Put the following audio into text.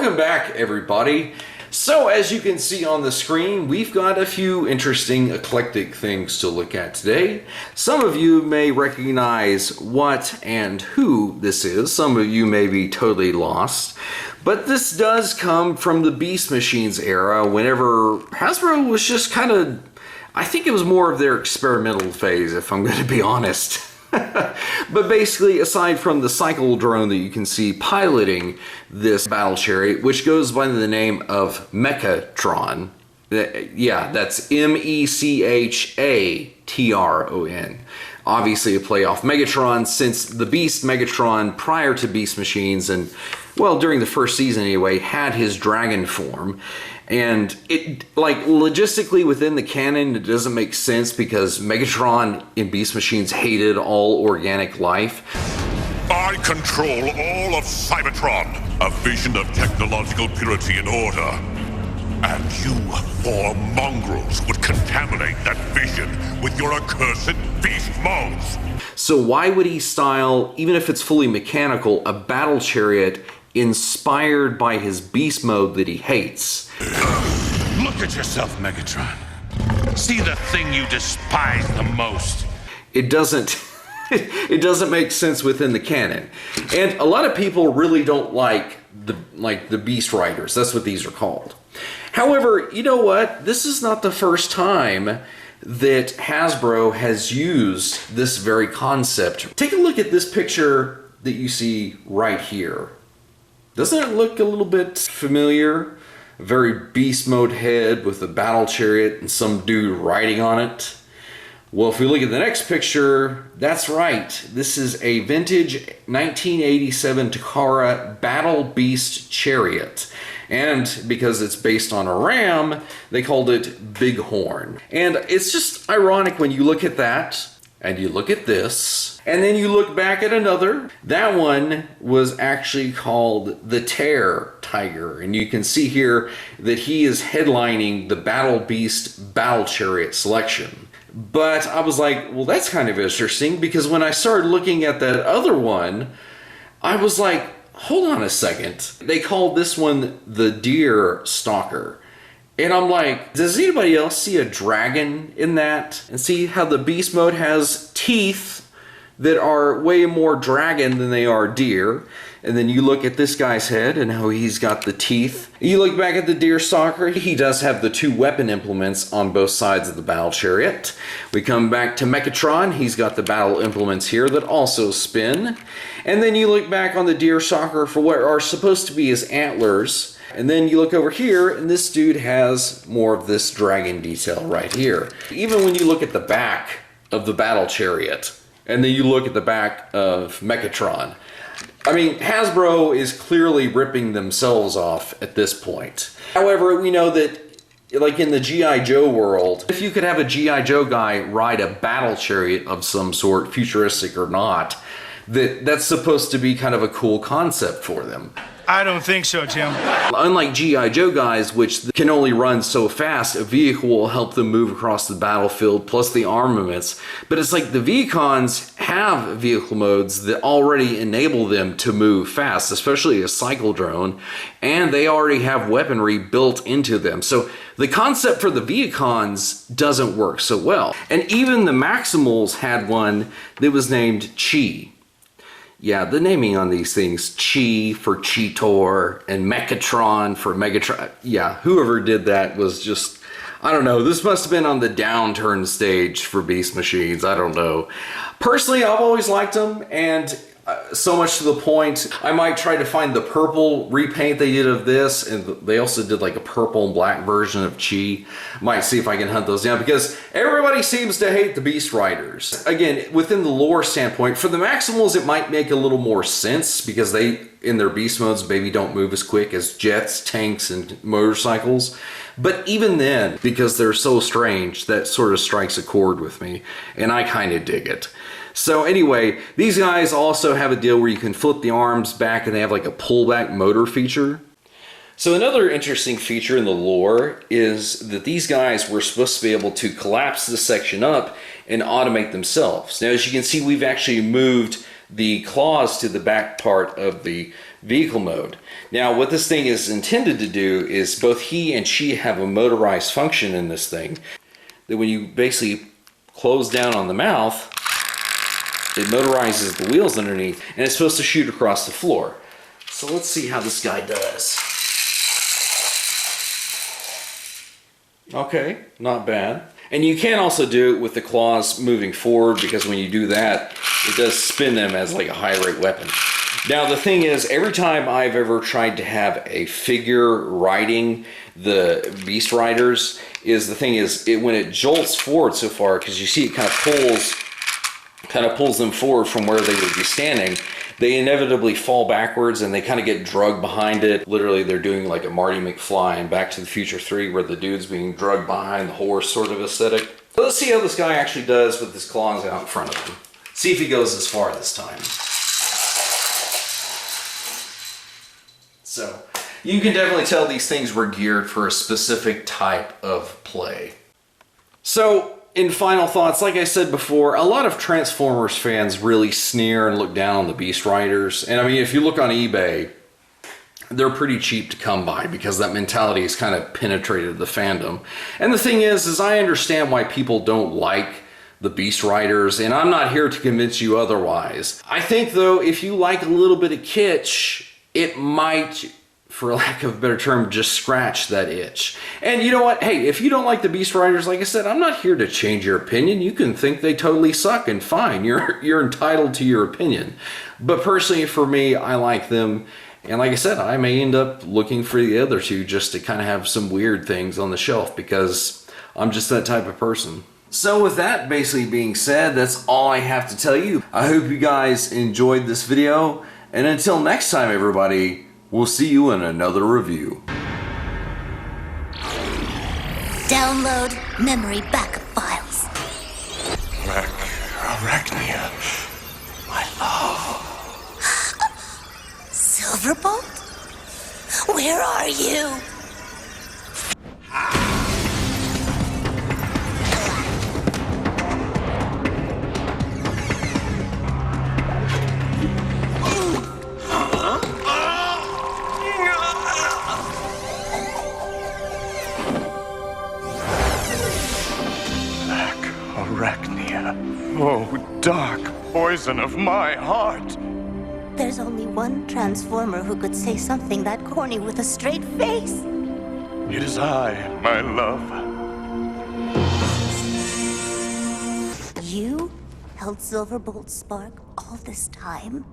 Welcome back, everybody. So as you can see on the screen, we've got a few interesting eclectic things to look at today. Some of you may recognize what and who this is. Some of you may be totally lost. But this does come from the Beast Machines era, whenever Hasbro was just kind of, I think it was more of their experimental phase, if I'm going to be honest. But basically, aside from the cycle drone that you can see piloting this battle chariot, which goes by the name of Megatron. Yeah, that's M-E-C-H-A-T-R-O-N. Obviously a play off Megatron, since the Beast Megatron prior to Beast Machines, and well, during the first season anyway, had his dragon form. And it, like, logistically within the canon, it doesn't make sense because Megatron in Beast Machines hated all organic life. I control all of Cybertron, a vision of technological purity and order. And you four mongrels would contaminate that vision with your accursed beast modes. So why would he style, even if it's fully mechanical, a battle chariot inspired by his beast mode that he hates? Look at yourself, Megatron. See the thing you despise the most. It doesn't it doesn't make sense within the canon. And a lot of people really don't like the Beast Riders. That's what these are called. However, you know what? This is not the first time that Hasbro has used this very concept. Take a look at this picture that you see right here. Doesn't it look a little bit familiar? A very beast mode head with a battle chariot and some dude riding on it. Well, if we look at the next picture, that's right. This is a vintage 1987 Takara Battle Beast Chariot. And because it's based on a ram, they called it Bighorn. And it's just ironic when you look at that, and you look at this, and then you look back at another. That one was actually called the Tear Tiger. And you can see here that he is headlining the Battle Beast Battle Chariot selection. But I was like, well, that's kind of interesting, because when I started looking at that other one, I was like, hold on a second. They called this one the Deer Stalker. And I'm like, does anybody else see a dragon in that? And see how the beast mode has teeth that are way more dragon than they are deer. And then you look at this guy's head and how he's got the teeth. You look back at the Deer Stalker, he does have the two weapon implements on both sides of the battle chariot. We come back to Megatron, he's got the battle implements here that also spin. And then you look back on the Deer Stalker for what are supposed to be his antlers. And then you look over here, and this dude has more of this dragon detail right here. Even when you look at the back of the battle chariot, and then you look at the back of Megatron, I mean, Hasbro is clearly ripping themselves off at this point. However, we know that, like in the G.I. Joe world, if you could have a G.I. Joe guy ride a battle chariot of some sort, futuristic or not, that's supposed to be kind of a cool concept for them. I don't think so, Tim. Unlike G.I. Joe guys, which can only run so fast, a vehicle will help them move across the battlefield, plus the armaments. But it's like the Vehicons have vehicle modes that already enable them to move fast, especially a cycle drone, and they already have weaponry built into them. So the concept for the Vehicons doesn't work so well. And even the Maximals had one that was named Chi. Yeah, the naming on these things, Chi for Cheetor and Megatron for Megatron. Yeah, whoever did that was just, I don't know, this must have been on the downturn stage for Beast Machines, I don't know. Personally, I've always liked them, and so much to the point, I might try to find the purple repaint they did of this, and they also did like a purple and black version of Chi. Might see if I can hunt those down, because everybody seems to hate the Beast Riders. Again, within the lore standpoint, for the Maximals it might make a little more sense, because they, in their beast modes, maybe don't move as quick as jets, tanks, and motorcycles. But even then, because they're so strange, that sort of strikes a chord with me, and I kind of dig it. So anyway, these guys also have a deal where you can flip the arms back and they have like a pullback motor feature. So another interesting feature in the lore is that these guys were supposed to be able to collapse this section up and automate themselves. Now, as you can see, we've actually moved the claws to the back part of the vehicle mode. Now, what this thing is intended to do is both he and she have a motorized function in this thing, that when you basically close down on the mouth, it motorizes the wheels underneath, and it's supposed to shoot across the floor. So let's see how this guy does. Okay, not bad. And you can also do it with the claws moving forward, because when you do that, it does spin them as like a high rate weapon. Now the thing is, every time I've ever tried to have a figure riding the Beast Riders, when it jolts forward so far, because you see it kind of pulls them forward from where they would be standing, they inevitably fall backwards and they kind of get drugged behind it. Literally, they're doing like a Marty McFly in Back to the Future 3, where the dude's being drugged behind the horse sort of aesthetic. But let's see how this guy actually does with his claws out in front of him. See if he goes as far this time. So, you can definitely tell these things were geared for a specific type of play. So, in final thoughts, like I said before, a lot of Transformers fans really sneer and look down on the Beast Riders. And I mean, if you look on eBay, they're pretty cheap to come by, because that mentality has kind of penetrated the fandom. And the thing is I understand why people don't like the Beast Riders, and I'm not here to convince you otherwise. I think, though, if you like a little bit of kitsch, it might, for lack of a better term, just scratch that itch. And you know what? Hey, if you don't like the Beast Riders, like I said, I'm not here to change your opinion. You can think they totally suck, and fine, you're entitled to your opinion. But personally, for me, I like them. And like I said, I may end up looking for the other two just to kind of have some weird things on the shelf, because I'm just that type of person. So with that basically being said, that's all I have to tell you. I hope you guys enjoyed this video. And until next time, everybody, we'll see you in another review. Download memory backup files. Arachnia, my love. Silverbolt? Where are you? Arachnia. Oh, dark poison of my heart. There's only one Transformer who could say something that corny with a straight face. It is I, my love. You held Silverbolt's spark all this time?